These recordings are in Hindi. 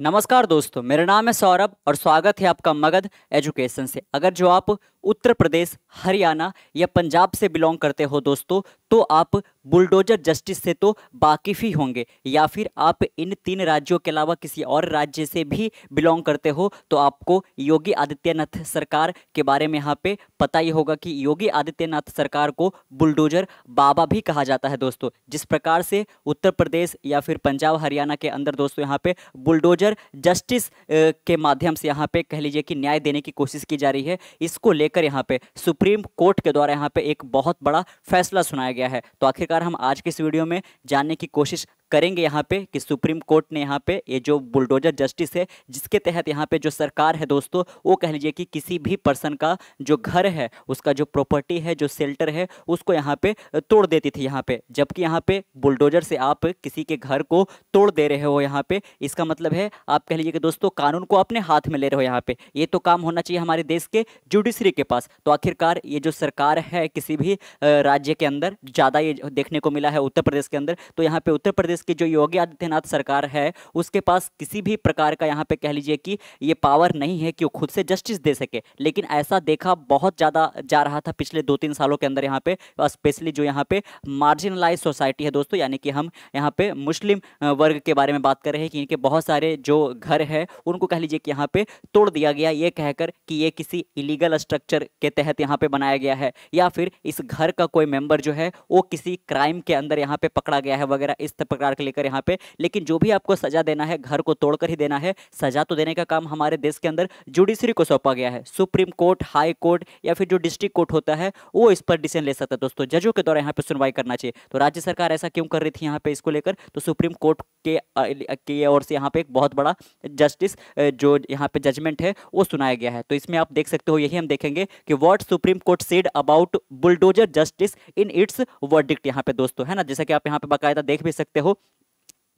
नमस्कार दोस्तों, मेरा नाम है सौरभ और स्वागत है आपका मगध एजुकेशन से। अगर जो आप उत्तर प्रदेश, हरियाणा या पंजाब से बिलोंग करते हो दोस्तों, तो आप बुलडोजर जस्टिस से तो वाकिफ़ ही होंगे, या फिर आप इन तीन राज्यों के अलावा किसी और राज्य से भी बिलोंग करते हो तो आपको योगी आदित्यनाथ सरकार के बारे में यहाँ पे पता ही होगा कि योगी आदित्यनाथ सरकार को बुलडोजर बाबा भी कहा जाता है दोस्तों। जिस प्रकार से उत्तर प्रदेश या फिर पंजाब हरियाणा के अंदर दोस्तों यहाँ पे बुलडोजर जस्टिस के माध्यम से यहाँ पे कह लीजिए कि न्याय देने की कोशिश की जा रही है, इसको लेकर यहाँ पे सुप्रीम कोर्ट के द्वारा यहाँ पे एक बहुत बड़ा फैसला सुनाया गया है। तो आखिरकार हम आज के इस वीडियो में जानने की कोशिश करेंगे यहाँ पे कि सुप्रीम कोर्ट ने यहाँ पे ये जो बुलडोजर जस्टिस है, जिसके तहत यहाँ पे जो सरकार है दोस्तों, वो कह लीजिए कि किसी भी पर्सन का जो घर है, उसका जो प्रॉपर्टी है, जो शेल्टर है, उसको यहाँ पे तोड़ देती थी यहाँ पे। जबकि यहाँ पे बुलडोजर से आप किसी के घर को तोड़ दे रहे हो यहाँ पे, इसका मतलब है आप कह लीजिए कि दोस्तों कानून को अपने हाथ में ले रहे हो यहाँ पे। ये तो काम होना चाहिए हमारे देश के जुडिशरी के पास। तो आखिरकार ये जो सरकार है किसी भी राज्य के अंदर, ज़्यादा ये देखने को मिला है उत्तर प्रदेश के अंदर, तो यहाँ पे उत्तर प्रदेश की जो योगी आदित्यनाथ सरकार है उसके पास किसी भी प्रकार का यहाँ पे कह लीजिए कि ये पावर नहीं है कि वो खुद से जस्टिस दे सके। लेकिन ऐसा देखा बहुत ज़्यादा जा रहा था पिछले 2-3 सालों के अंदर यहाँ पे, स्पेशली जो यहाँ पे मार्जिनलाइज सोसाइटी है दोस्तों, यानी कि हम यहाँ पे मुस्लिम वर्ग के बारे में बात कर रहे हैं कि इनके बहुत सारे जो घर है उनको कह लीजिए कि यहाँ पे तोड़ दिया गया, ये कहकर कि ये किसी इलीगल स्ट्रक्चर के तहत यहाँ पे बनाया गया है, या फिर इस घर का कोई मेंबर जो है वो किसी क्राइम के अंदर यहाँ पे पकड़ा गया है वगैरह, इस प्रकार के लेकर यहाँ पे। लेकिन जो भी आपको सजा देना है, घर को तोड़कर ही देना है। सजा तो देने का काम हमारे देश के अंदर जुडिशरी को सौंपा गया है। सुप्रीम कोर्ट, हाई कोर्ट या फिर जो डिस्ट्रिक्ट कोर्ट होता है वो इस पर डिसीजन ले सकता है दोस्तों। जजों के द्वारा यहाँ पे सुनवाई करना चाहिए। तो राज्य सरकार ऐसा क्यों कर रही थी यहाँ पे इसको लेकर? तो सुप्रीम कोर्ट के ओर से यहाँ पे एक बहुत बड़ा जस्टिस जो यहाँ पे जजमेंट है वो सुनाया गया है। तो इसमें आप देख सकते हो, यही हम देखेंगे कि what supreme court said about bulldozer justice in its verdict यहाँ पे दोस्तों, है ना। जैसा कि आप यहाँ पे बाकायदा देख भी सकते हो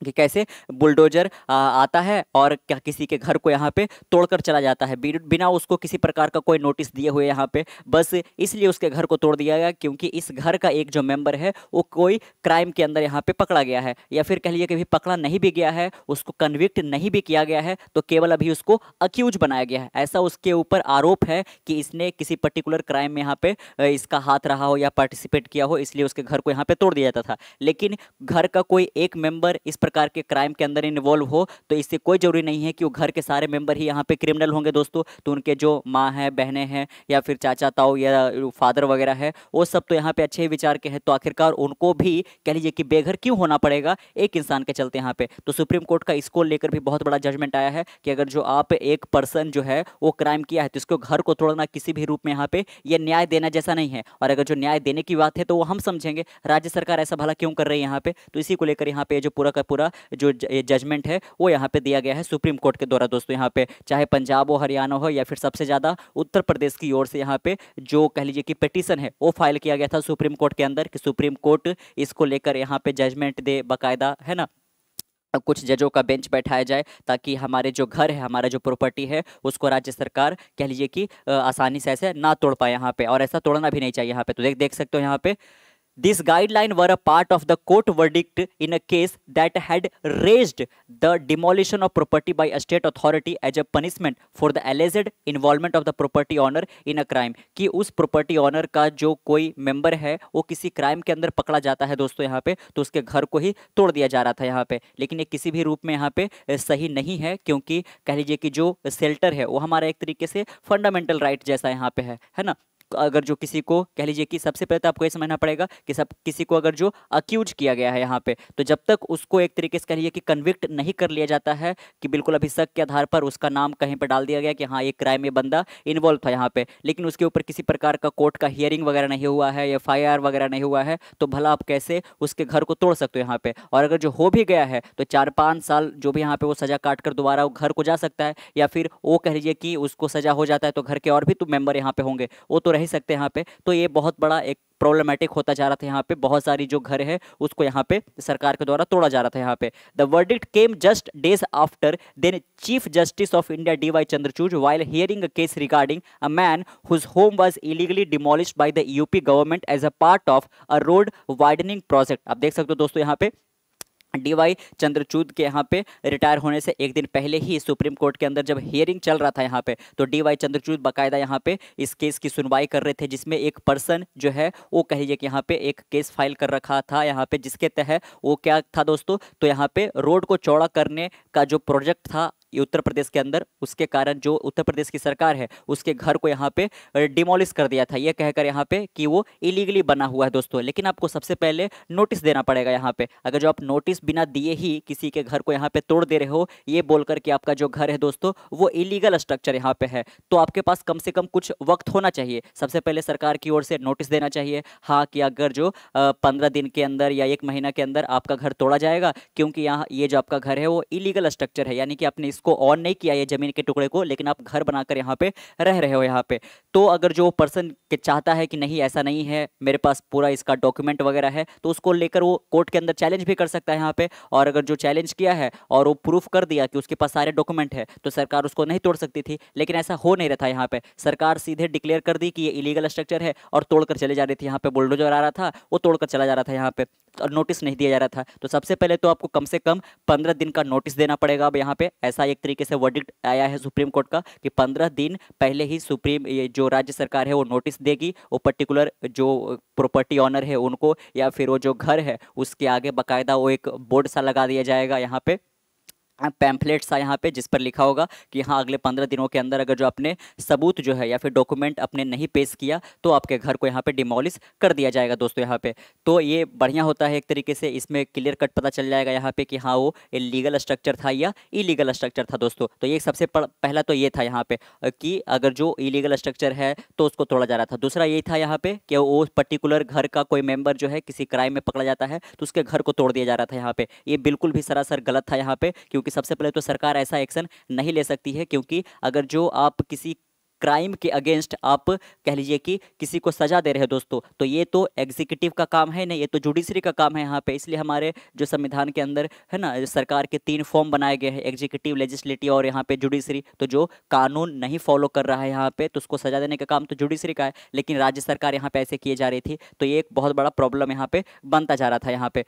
कि कैसे बुलडोजर आता है और क्या किसी के घर को यहाँ पे तोड़कर चला जाता है, बिना उसको किसी प्रकार का कोई नोटिस दिए हुए। यहाँ पे बस इसलिए उसके घर को तोड़ दिया गया क्योंकि इस घर का एक जो मेंबर है वो कोई क्राइम के अंदर यहाँ पे पकड़ा गया है, या फिर कह लीजिए कि पकड़ा नहीं भी गया है, उसको कन्विक्ट नहीं भी किया गया है, तो केवल अभी उसको अक्यूज बनाया गया है। ऐसा उसके ऊपर आरोप है कि इसने किसी पर्टिकुलर क्राइम में यहाँ पे इसका हाथ रहा हो या पार्टिसिपेट किया हो, इसलिए उसके घर को यहाँ पे तोड़ दिया जाता था। लेकिन घर का कोई एक मेंबर इस प्रकार के क्राइम के अंदर इन्वॉल्व हो तो इससे कोई जरूरी नहीं है कि वो घर के सारे मेंबर ही यहाँ पे क्रिमिनल होंगे दोस्तों। तो उनके जो माँ है, बहनें हैं, या फिर चाचा ताऊ या फादर वगैरह है, वो सब तो यहाँ पे अच्छे विचार के हैं। तो आखिरकार उनको भी कह लीजिए कि बेघर क्यों होना पड़ेगा एक इंसान के चलते यहाँ पे। तो सुप्रीम कोर्ट का इसको लेकर भी बहुत बड़ा जजमेंट आया है कि अगर जो आप एक पर्सन जो है वो क्राइम किया है तो इसको घर को तोड़ना किसी भी रूप में यहाँ पे ये न्याय देना जैसा नहीं है। और अगर जो न्याय देने की बात है तो वो हम समझेंगे राज्य सरकार ऐसा भला क्यों कर रही है यहाँ पे। तो इसी को लेकर यहाँ पे जो पूरा का पूरा जो जजमेंट है वो यहाँ पे दिया गया है सुप्रीम कोर्ट के द्वारा दोस्तों। यहाँ पे चाहे पंजाब हो, हरियाणा हो, या फिर सबसे ज़्यादा उत्तर प्रदेश की ओर से यहाँ पे जो कह लीजिए कि पिटीशन है वो फाइल किया गया था सुप्रीम कोर्ट के अंदर कि सुप्रीम कोर्ट इसको लेकर यहाँ पे जजमेंट दे बाकायदा, है ना। कुछ जजों का बेंच बैठाया जाए ताकि हमारे जो घर है, हमारा जो प्रॉपर्टी है, उसको राज्य सरकार कह लीजिए कि आसानी से ऐसे ना तोड़ पाए यहाँ पे, और ऐसा तोड़ना भी नहीं चाहिए यहाँ पे। तो देख सकते हो यहाँ पे These guidelines were a part of the court verdict in a case that had raised the demolition of property by a state authority as a punishment for the alleged involvement of the property owner in a crime। कि उस प्रॉपर्टी ऑनर का जो कोई मेंबर है वो किसी क्राइम के अंदर पकड़ा जाता है दोस्तों यहाँ पे, तो उसके घर को ही तोड़ दिया जा रहा था यहाँ पे। लेकिन ये किसी भी रूप में यहाँ पे सही नहीं है, क्योंकि कह लीजिए कि जो शेल्टर है वो हमारा एक तरीके से फंडामेंटल राइट जैसा यहाँ पे है ना। अगर जो किसी को कह लीजिए कि सबसे पहले तो आपको ये समझना पड़ेगा कि सब किसी को अगर जो अक्यूज किया गया है यहाँ पे, तो जब तक उसको एक तरीके से कह लीजिए कि कन्विक्ट नहीं कर लिया जाता है कि बिल्कुल अभी शक के आधार पर उसका नाम कहीं पर डाल दिया गया कि हाँ ये क्राइम में बंदा इन्वॉल्व था यहाँ पे, लेकिन उसके ऊपर किसी प्रकार का कोर्ट का हियरिंग वगैरह नहीं हुआ है, FIR वगैरह नहीं हुआ है, तो भला आप कैसे उसके घर को तोड़ सकते हो यहाँ पे। और अगर जो हो भी गया है तो 4-5 साल जो भी यहाँ पे वो सजा काट कर दोबारा वो घर को जा सकता है, या फिर वो कह लीजिए कि उसको सजा हो जाता है तो घर के और भी तो मेंबर यहाँ पे होंगे, वो तो रह ही सकते हैं यहाँ पे। तो ये बहुत बड़ा एक प्रॉब्लमेटिक होता जा रहा था यहाँ पे। बहुत सारी जो घर है उसको यहाँ पे सरकार के द्वारा तोड़ा जा रहा था यहाँ पे। The verdict came just days after then chief justice of India DY Chandrachud while hearing a case regarding a man whose home was illegally demolished by the UP government as a part of a road widening project। आप देख सकते हो दोस्तों यहाँ पे डीवाई चंद्रचूड़ के यहाँ पे रिटायर होने से एक दिन पहले ही सुप्रीम कोर्ट के अंदर जब हियरिंग चल रहा था यहाँ पे, तो डीवाई चंद्रचूड़ बाकायदा यहाँ पे इस केस की सुनवाई कर रहे थे, जिसमें एक पर्सन जो है वो कह लीजिए कि यहाँ पे एक केस फाइल कर रखा था यहाँ पे, जिसके तहत वो क्या था दोस्तों, तो यहाँ पे रोड को चौड़ा करने का जो प्रोजेक्ट था ये उत्तर प्रदेश के अंदर, उसके कारण जो उत्तर प्रदेश की सरकार है उसके घर को यहाँ पे डिमोलिश कर दिया था, ये कहकर यहाँ पे कि वो इलीगली बना हुआ है दोस्तों। लेकिन आपको सबसे पहले नोटिस देना पड़ेगा यहाँ पे। अगर जो आप नोटिस बिना दिए ही किसी के घर को यहाँ पे तोड़ दे रहे हो, ये बोलकर कि आपका जो घर है दोस्तों वो इलीगल स्ट्रक्चर यहाँ पे है, तो आपके पास कम से कम कुछ वक्त होना चाहिए। सबसे पहले सरकार की ओर से नोटिस देना चाहिए, हाँ, कि अगर जो 15 दिन के अंदर या 1 महीना के अंदर आपका घर तोड़ा जाएगा, क्योंकि यहाँ ये जो आपका घर है वो इलीगल स्ट्रक्चर है, यानी कि आपने को ऑन नहीं किया ये जमीन के टुकड़े को, लेकिन आप घर बनाकर यहाँ पे रह रहे हो यहाँ पे। तो अगर जो पर्सन के चाहता है कि नहीं ऐसा नहीं है, मेरे पास पूरा इसका डॉक्यूमेंट वगैरह है, तो उसको लेकर वो कोर्ट के अंदर चैलेंज भी कर सकता है यहाँ पे। और अगर जो चैलेंज किया है और वो प्रूफ कर दिया कि उसके पास सारे डॉक्यूमेंट है, तो सरकार उसको नहीं तोड़ सकती थी। लेकिन ऐसा हो नहीं रहा था यहाँ पे, सरकार सीधे डिक्लेयर कर दी कि ये इलीगल स्ट्रक्चर है और तोड़कर चले जा रही थी। यहाँ पे बुलडोजर आ रहा था, वो तोड़कर चला जा रहा था यहाँ पे, और नोटिस नहीं दिया जा रहा था। तो सबसे पहले तो आपको कम से कम 15 दिन का नोटिस देना पड़ेगा। अब यहाँ पे ऐसा एक तरीके से वर्डिक्ट आया है सुप्रीम कोर्ट का कि 15 दिन पहले ही सुप्रीम ये जो राज्य सरकार है वो नोटिस देगी, वो पर्टिकुलर जो प्रॉपर्टी ऑनर है उनको, या फिर वो जो घर है उसके आगे बाकायदा वो एक बोर्ड सा लगा दिया जाएगा यहाँ पे, पैम्फलेट सा यहाँ पे, जिस पर लिखा होगा कि हाँ अगले 15 दिनों के अंदर अगर जो आपने सबूत जो है या फिर डॉक्यूमेंट अपने नहीं पेश किया तो आपके घर को यहाँ पे डिमोलिश कर दिया जाएगा दोस्तों यहाँ पे। तो ये बढ़िया होता है एक तरीके से, इसमें क्लियर कट पता चल जाएगा यहाँ पे कि हाँ वो लीगल स्ट्रक्चर था या इलीगल स्ट्रक्चर था दोस्तों। तो ये सबसे पहला तो ये था यहाँ पे कि अगर जो इलीगल स्ट्रक्चर है तो उसको तोड़ा जा रहा था। दूसरा ये था यहाँ पे कि वो पर्टिकुलर घर का कोई मेंबर जो है किसी क्राइम में पकड़ा जाता है तो उसके घर को तोड़ दिया जा रहा था यहाँ पे। ये बिल्कुल भी सरासर गलत था यहाँ पे, क्योंकि सबसे पहले तो सरकार ऐसा एक्शन नहीं ले सकती है, क्योंकि अगर जो आप किसी क्राइम के अगेंस्ट आप कह लीजिए कि किसी को सजा दे रहे हैं दोस्तों, तो ये तो एग्जीक्यूटिव का काम है नहीं, ये तो जुडिशरी का काम है यहाँ पे। इसलिए हमारे जो संविधान के अंदर है ना, सरकार के 3 फॉर्म बनाए गए हैं, एग्जीक्यूटिव, लेजिस्लेटिव और यहाँ पे जुडिशरी। तो जो कानून नहीं फॉलो कर रहा है यहाँ पे तो उसको सजा देने का काम तो जुडिशरी का है, लेकिन राज्य सरकार यहाँ पे ऐसे किए जा रही थी, तो ये एक बहुत बड़ा प्रॉब्लम यहाँ पे बनता जा रहा था यहाँ पे।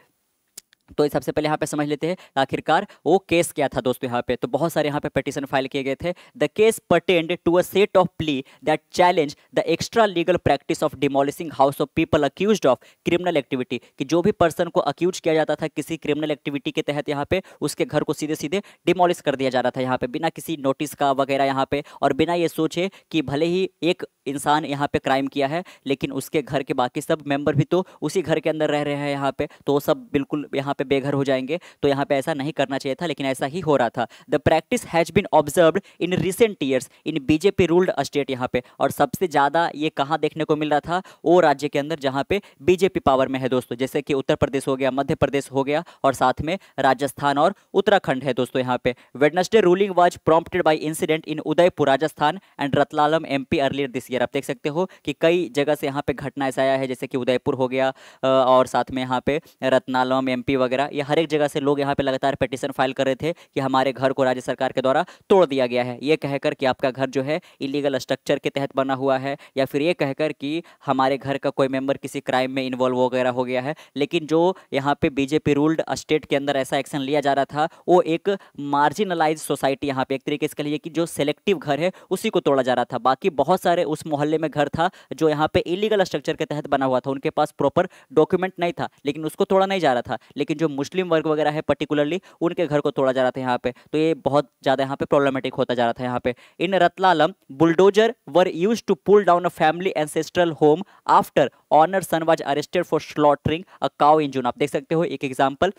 तो सबसे पहले यहाँ पे समझ लेते हैं आखिरकार वो केस क्या था दोस्तों यहाँ पे। तो बहुत सारे यहाँ पे पिटीशन फाइल किए गए थे। The case pertained to a set of plea that challenge the extra legal practice of demolishing house of people accused of criminal activity, कि जो भी पर्सन को अक्यूज किया जाता था किसी क्रिमिनल एक्टिविटी के तहत यहाँ पे, उसके घर को सीधे सीधे डिमोलिश कर दिया जा रहा था यहाँ पे, बिना किसी नोटिस का वगैरह यहाँ पे, और बिना ये सोचे कि भले ही एक इंसान यहाँ पे क्राइम किया है लेकिन उसके घर के बाकी सब मेंबर भी तो उसी घर के अंदर रह रहे हैं यहाँ पे, तो वो सब बिल्कुल यहाँ पे बेघर हो जाएंगे। तो यहाँ पे ऐसा नहीं करना चाहिए था, लेकिन ऐसा ही हो रहा था। The practice has been observed in recent years in BJP ruled state यहाँ पे, और सबसे ज्यादा ये कहाँ देखने को मिल रहा था, वो राज्य के अंदर जहाँ पे बीजेपी पावर में है दोस्तों, जैसे कि उत्तर प्रदेश हो गया, मध्य प्रदेश हो गया, और साथ में राजस्थान और उत्तराखंड है दोस्तों यहाँ पे। Wednesday ruling was prompted by incident in Udaipur Rajasthan and Ratlam MP earlier this year. आप देख सकते हो कि कई जगह से यहाँ पे घटना ऐसा आया है, जैसे कि उदयपुर हो गया और साथ में यहाँ पे रत्नालम एमपी वगैरह, ये हर एक जगह से लोग यहाँ पे लगातार पिटीशन फाइल कर रहे थे कि हमारे घर को राज्य सरकार के द्वारा तोड़ दिया गया है, ये कहकर कि आपका घर जो है इलीगल स्ट्रक्चर के तहत बना हुआ है, या फिर ये कहकर कि हमारे घर का कोई मेंबर किसी क्राइम में इन्वॉल्व वगैरह हो गया है। लेकिन जो यहाँ पे बीजेपी रूल्ड स्टेट के अंदर ऐसा एक्शन लिया जा रहा था, वो एक मार्जिनलाइज सोसाइटी, यहाँ पे एक तरीके से कह लीजिए कि जो सेलेक्टिव घर है उसी को तोड़ा जा रहा था। बाकी बहुत सारे उस मोहल्ले में घर था जो यहाँ पे इलीगल स्ट्रक्चर के तहत बना हुआ था, उनके पास प्रॉपर डॉक्यूमेंट नहीं था, लेकिन उसको तोड़ा नहीं जा रहा था। लेकिन जो मुस्लिम वर्ग वगैरह है पर्टिकुलरली, उनके घर को तोड़ा जा रहा था यहाँ पे, तो ये बहुत ज्यादा यहाँ पे प्रॉब्लमेटिक होता जा रहा था यहाँ पे। In Ratlam bulldozer were used to pull down a family ancestral home after owner son was arrested for slaughtering a cow in June. आप देख सकते हो एक एग्जांपल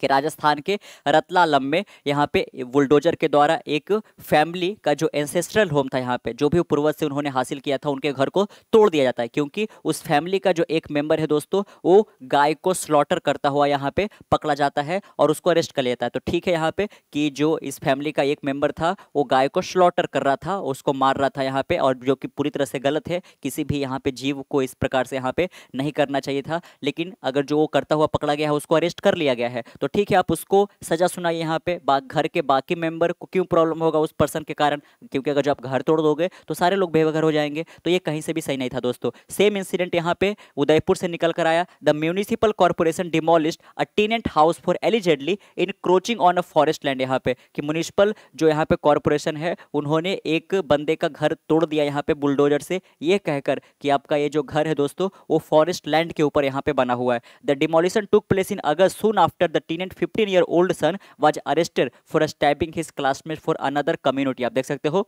कि राजस्थान के रतलालम में यहाँ पे बुलडोजर के द्वारा एक फैमिली का जो एंसेस्ट्रल होम था यहाँ पे, जो भी पूर्वज से उन्होंने हासिल किया था, उनके घर को तोड़ दिया जाता है, क्योंकि उस फैमिली का जो एक मेंबर है दोस्तों, वो गाय को स्लॉटर करता हुआ यहाँ पे पकड़ा जाता है और उसको अरेस्ट कर लेता है। तो ठीक है यहाँ पे कि जो इस फैमिली का एक मेंबर था वो गाय को स्लॉटर कर रहा था, उसको मार रहा था यहाँ पे, और जो कि पूरी तरह से गलत है, किसी भी यहाँ पे जीव को इस प्रकार से यहाँ पे नहीं करना चाहिए था। लेकिन अगर जो वो करता हुआ पकड़ा गया है उसको अरेस्ट कर लिया गया है, तो ठीक है, आप उसको सजा सुनाइए यहाँ पे। घर के बाकी मेंबर को क्यों प्रॉब्लम होगा उस पर्सन के कारण, क्योंकि अगर जो आप घर तोड़ दोगे तो सारे लोग बेघर हो जाएंगे। तो ये कहीं से भी सही नहीं था दोस्तों। सेम इंसिडेंट यहाँ पे उदयपुर से निकल कर आया। The municipal corporation demolished a tenant house for allegedly encroaching on a forest land. यहाँ पे कि म्यूनिसिपल जो यहाँ पे कॉर्पोरेशन है उन्होंने एक बंदे का घर तोड़ दिया यहाँ पे बुलडोजर से, ये कहकर कि आपका ये जो घर है दोस्तों वो फॉरेस्ट लैंड के ऊपर यहाँ पे बना हुआ है। The demolition took place in August. Soon after the tenant 15-year-old son was arrested for stabbing his classmate for another community। आप देख सकते हो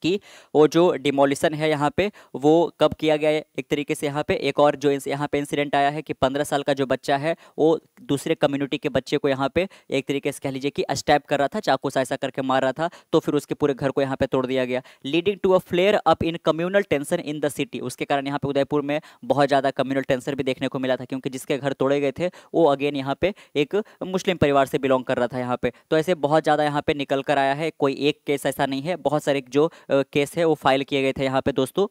कि वो जो डिमोलिशन है यहाँ पे वो कब किया गया है। एक तरीके से यहाँ पे एक और जो यहाँ पे इंसिडेंट आया है कि 15 साल का जो बच्चा है वो दूसरे कम्युनिटी के बच्चे को यहाँ पे एक तरीके से कह लीजिए कि स्टैब कर रहा था, चाकू से ऐसा करके मार रहा था, तो फिर उसके पूरे घर को यहाँ पे तोड़ दिया गया, leading to a flare up in communal tension in the city. उसके कारण यहाँ पे उदयपुर में बहुत ज़्यादा कम्युनल टेंशन भी देखने को मिला था, क्योंकि जिसके घर तोड़े गए थे वो अगेन यहाँ पे एक मुस्लिम परिवार से बिलोंग कर रहा था यहाँ पे। तो ऐसे बहुत ज़्यादा यहाँ पे निकल कर आया है, कोई एक केस ऐसा नहीं है, बहुत सारे जो केस है वो फाइल किए गए थे यहाँ पे दोस्तों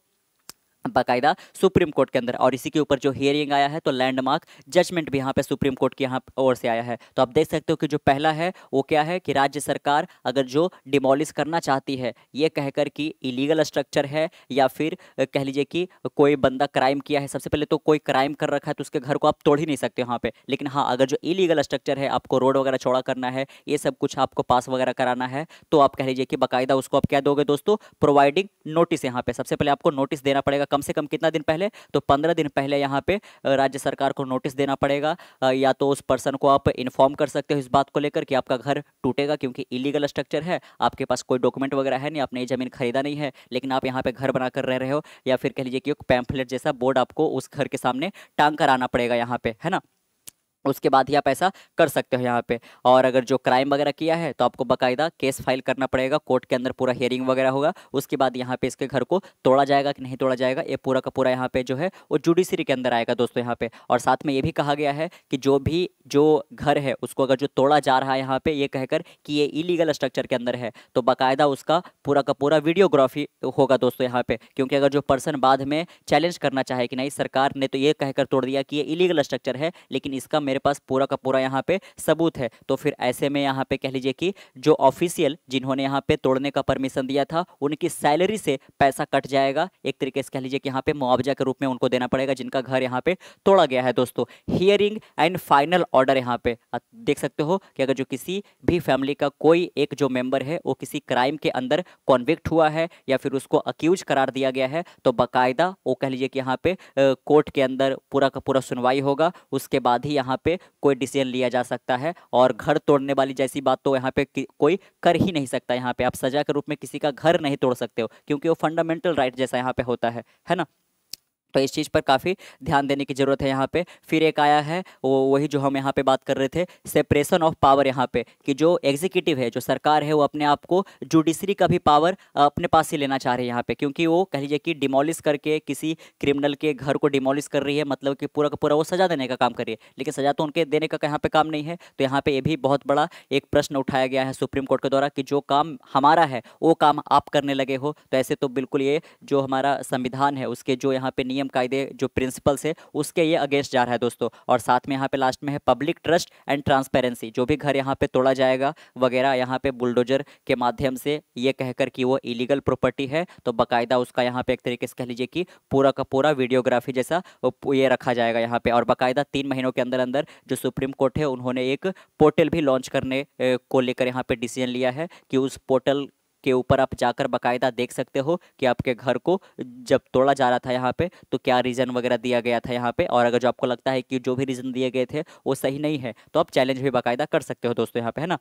बाकायदा सुप्रीम कोर्ट के अंदर। और इसी के ऊपर जो हियरिंग आया है तो लैंडमार्क जजमेंट भी यहाँ पे सुप्रीम कोर्ट की यहाँ ओर से आया है। तो आप देख सकते हो कि जो पहला है वो क्या है कि राज्य सरकार अगर जो डिमोलिश करना चाहती है ये कहकर कि इलीगल स्ट्रक्चर है या फिर कह लीजिए कि कोई बंदा क्राइम किया है, सबसे पहले तो कोई क्राइम कर रखा है तो उसके घर को आप तोड़ ही नहीं सकते वहाँ पे। लेकिन हाँ, अगर जो इलीगल स्ट्रक्चर है, आपको रोड वगैरह चौड़ा करना है, ये सब कुछ आपको पास वगैरह कराना है, तो आप कह लीजिए कि बाकायदा उसको आप क्या दोगे दोस्तों, प्रोवाइडिंग नोटिस। यहाँ पे सबसे पहले आपको नोटिस देना पड़ेगा, कम से कम कितना दिन पहले, तो 15 दिन पहले यहाँ पे राज्य सरकार को नोटिस देना पड़ेगा। या तो उस पर्सन को आप इन्फॉर्म कर सकते हो इस बात को लेकर कि आपका घर टूटेगा क्योंकि इलीगल स्ट्रक्चर है, आपके पास कोई डॉक्यूमेंट वगैरह है नहीं, आपने ये जमीन खरीदा नहीं है, लेकिन आप यहाँ पे घर बना कर रह रहे हो। या फिर कह लीजिए कि एक पैम्फलेट जैसा बोर्ड आपको उस घर के सामने टांग कर आना पड़ेगा यहाँ पे, है ना। उसके बाद ही आप ऐसा कर सकते हो यहाँ पे। और अगर जो क्राइम वगैरह किया है तो आपको बाकायदा केस फाइल करना पड़ेगा, कोर्ट के अंदर पूरा हियरिंग वगैरह होगा, उसके बाद यहाँ पे इसके घर को तोड़ा जाएगा कि नहीं तोड़ा जाएगा, ये पूरा का पूरा यहाँ पे जो है वो जुडिशरी के अंदर आएगा दोस्तों यहाँ पे। और साथ में ये भी कहा गया है कि जो घर है उसको अगर जो तोड़ा जा रहा है यहाँ पे ये कहकर कि ये इलीगल स्ट्रक्चर के अंदर है, तो बाकायदा उसका पूरा का पूरा वीडियोग्राफी होगा दोस्तों यहाँ पे। क्योंकि अगर जो पर्सन बाद में चैलेंज करना चाहे कि नहीं सरकार ने तो ये कहकर तोड़ दिया कि ये इलीगल स्ट्रक्चर है, लेकिन इसका मेरे पास पूरा का पूरा यहाँ पे सबूत है, तो फिर ऐसे में यहाँ पे कह लीजिए कि जो ऑफिशियल जिन्होंने यहाँ पे तोड़ने का परमिशन दिया था उनकी सैलरी से पैसा कट जाएगा, एक तरीके से कह लीजिए कि यहाँ पे मुआवजा के रूप में उनको देना पड़ेगा जिनका घर यहाँ पे तोड़ा गया है दोस्तों। हियरिंग एंड फाइनल ऑर्डर यहाँ पे आप देख सकते हो कि अगर जो किसी भी फैमिली का कोई एक जो मेंबर है वो किसी क्राइम के अंदर कॉन्विक्ट हुआ है या फिर उसको अक्यूज करार दिया गया है, तो बाकायदा वो कह लीजिए कि यहाँ पे कोर्ट के अंदर पूरा का पूरा सुनवाई होगा, उसके बाद ही यहाँ पे कोई डिसीजन लिया जा सकता है। और घर तोड़ने वाली जैसी बात तो यहाँ पे कोई कर ही नहीं सकता। यहाँ पे आप सजा के रूप में किसी का घर नहीं तोड़ सकते हो क्योंकि वो फंडामेंटल राइट जैसा यहाँ पे होता है ना। तो इस चीज़ पर काफ़ी ध्यान देने की ज़रूरत है यहाँ पे। फिर एक आया है वो वही जो हम यहाँ पे बात कर रहे थे, सेपरेशन ऑफ पावर। यहाँ पे कि जो एग्जीक्यूटिव है, जो सरकार है, वो अपने आप को जुडिशरी का भी पावर अपने पास ही लेना चाह रही है यहाँ पे, क्योंकि वो कह लीजिए कि डिमोलिश करके किसी क्रिमिनल के घर को डिमोलिश कर रही है, मतलब कि पूरा का पूरा वो सजा देने का काम कर रही है, लेकिन सजा तो उनके देने का यहाँ पे काम नहीं है। तो यहाँ पे ये भी बहुत बड़ा एक प्रश्न उठाया गया है सुप्रीम कोर्ट के द्वारा कि जो काम हमारा है वो काम आप करने लगे हो। तो ऐसे तो बिल्कुल ये जो हमारा संविधान है उसके जो यहाँ पे नियम कायदे जो प्रिंसिपल्स है उसके ये अगेंस्ट जा रहा है दोस्तों। और साथ में यहाँ पे लास्ट में है पब्लिक ट्रस्ट एंड ट्रांसपेरेंसी। जो भी घर यहाँ पे तोड़ा जाएगा वगैरह यहाँ पे बुलडोजर के माध्यम से ये कहकर कि वो इलीगल प्रॉपर्टी है, तो बाकायदा उसका यहाँ पे एक तरीके से कह लीजिए कि पूरा का पूरा वीडियोग्राफी जैसा ये रखा जाएगा यहाँ पे। और बाकायदा 3 महीनों के अंदर अंदर जो सुप्रीम कोर्ट है उन्होंने एक पोर्टल भी लॉन्च करने को लेकर यहाँ पे डिसीजन लिया है कि उस पोर्टल के ऊपर आप जाकर बाकायदा देख सकते हो कि आपके घर को जब तोड़ा जा रहा था यहाँ पे तो क्या रीज़न वगैरह दिया गया था यहाँ पे। और अगर जो आपको लगता है कि जो भी रीज़न दिए गए थे वो सही नहीं है तो आप चैलेंज भी बाकायदा कर सकते हो दोस्तों यहाँ पे, है ना।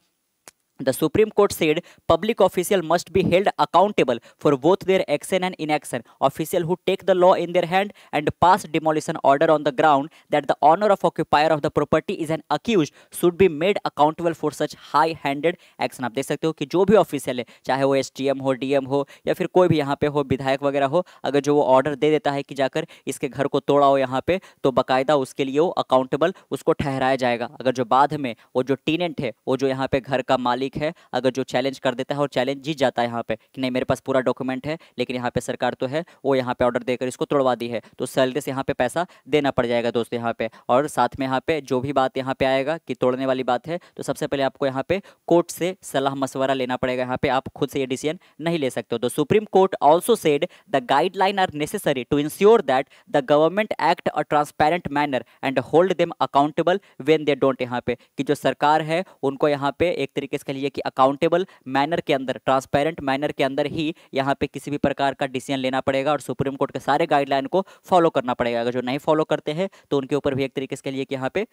The Supreme Court said public official must be held accountable for both their action and inaction. Official who take the law in their hand and pass demolition order on the ground that the owner of occupier of the property is an accused should be made accountable for such high-handed action. आप देख सकते हो कि जो भी ऑफिशियल है, चाहे वो SDM हो, DM हो या फिर कोई भी यहाँ पे हो, विधायक वगैरह हो, अगर जो वो ऑर्डर दे देता है कि जाकर इसके घर को तोड़ा हो यहाँ पे, तो बाकायदा उसके लिए वो अकाउंटेबल उसको ठहराया जाएगा। अगर जो बाद में वो जो टीनेंट है, वो जो यहाँ पे घर का मालिक मालिक है अगर जो चैलेंज कर देता है और चैलेंज जीत जाता है यहाँ पे कि नहीं मेरे पास पूरा डॉक्यूमेंट है, लेकिन यहाँ पे सरकार तो है वो यहाँ पे ऑर्डर देकर इसको तोड़वा दी है, तो सैलरी से यहाँ पे पैसा देना पड़ जाएगा दोस्तों यहाँ पे। और साथ में यहाँ पे जो भी बात यहाँ पे आएगा कि तोड़ने वाली बात है, तो सबसे पहले आपको यहाँ पे कोर्ट से सलाह मशवरा लेना पड़ेगा, यहाँ पे आप खुद से ये डिसीजन नहीं ले सकते हो। तो Supreme Court also said the guideline are necessary to ensure that the government act a transparent manner and hold them accountable when they don't, यहाँ पे कि जो सरकार है उनको यहाँ पे एक तरीके से कह लीजिए कि अकाउंटेबल मैनर के अंदर, ट्रांसपेरेंट मैनर के अंदर ही यहाँ पे किसी भी प्रकार का डिसीजन लेना पड़ेगा और सुप्रीम कोर्ट के सारे गाइडलाइन को फॉलो करना पड़ेगा। अगर जो नहीं फॉलो करते हैं तो उनके ऊपर भी एक तरीके से कह लीजिए कि यहाँ पे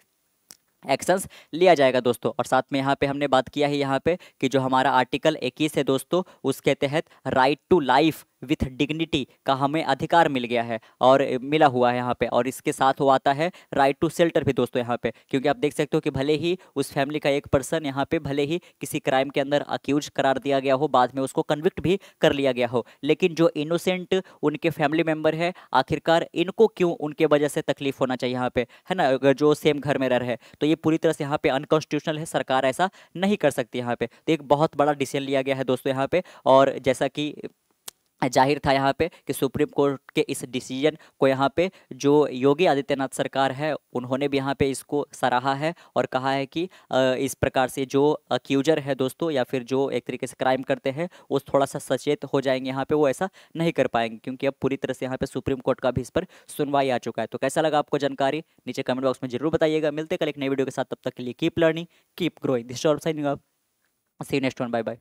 एक्शंस लिया जाएगा दोस्तों। और साथ में यहाँ पे हमने बात किया है यहाँ पे कि जो हमारा आर्टिकल 21 है दोस्तों, उसके तहत right to life with dignity का हमें अधिकार मिल गया है और मिला हुआ है यहाँ पे, और इसके साथ वो आता है राइट टू शेल्टर भी दोस्तों यहाँ पे, क्योंकि आप देख सकते हो कि भले ही उस फैमिली का एक पर्सन यहाँ पे भले ही किसी क्राइम के अंदर अक्यूज करार दिया गया हो, बाद में उसको कन्विक्ट भी कर लिया गया हो, लेकिन जो इनोसेंट उनके फैमिली मेंबर है आखिरकार इनको क्यों उनके वजह से तकलीफ होना चाहिए यहाँ पे, है ना, अगर जो सेम घर में रह रहे हैं, तो ये पूरी तरह से यहाँ पे अनकॉन्स्टिट्यूशनल है, सरकार ऐसा नहीं कर सकती यहाँ पे। तो एक बहुत बड़ा डिसीजन लिया गया है दोस्तों यहाँ पे, और जैसा कि जाहिर था यहाँ पे कि सुप्रीम कोर्ट के इस डिसीजन को यहाँ पे जो योगी आदित्यनाथ सरकार है उन्होंने भी यहाँ पे इसको सराहा है और कहा है कि इस प्रकार से जो अक्यूजर है दोस्तों या फिर जो एक तरीके से क्राइम करते हैं वो थोड़ा सा सचेत हो जाएंगे, यहाँ पे वो ऐसा नहीं कर पाएंगे, क्योंकि अब पूरी तरह से यहाँ पे सुप्रीम कोर्ट का भी इस पर सुनवाई आ चुका है। तो कैसा लगा आपको जानकारी, नीचे कमेंट बॉक्स में जरूर बताइएगा। मिलते कल एक नई वीडियो के साथ, तब तक के लिए keep learning keep growing, this is signing off, see you next one, bye bye.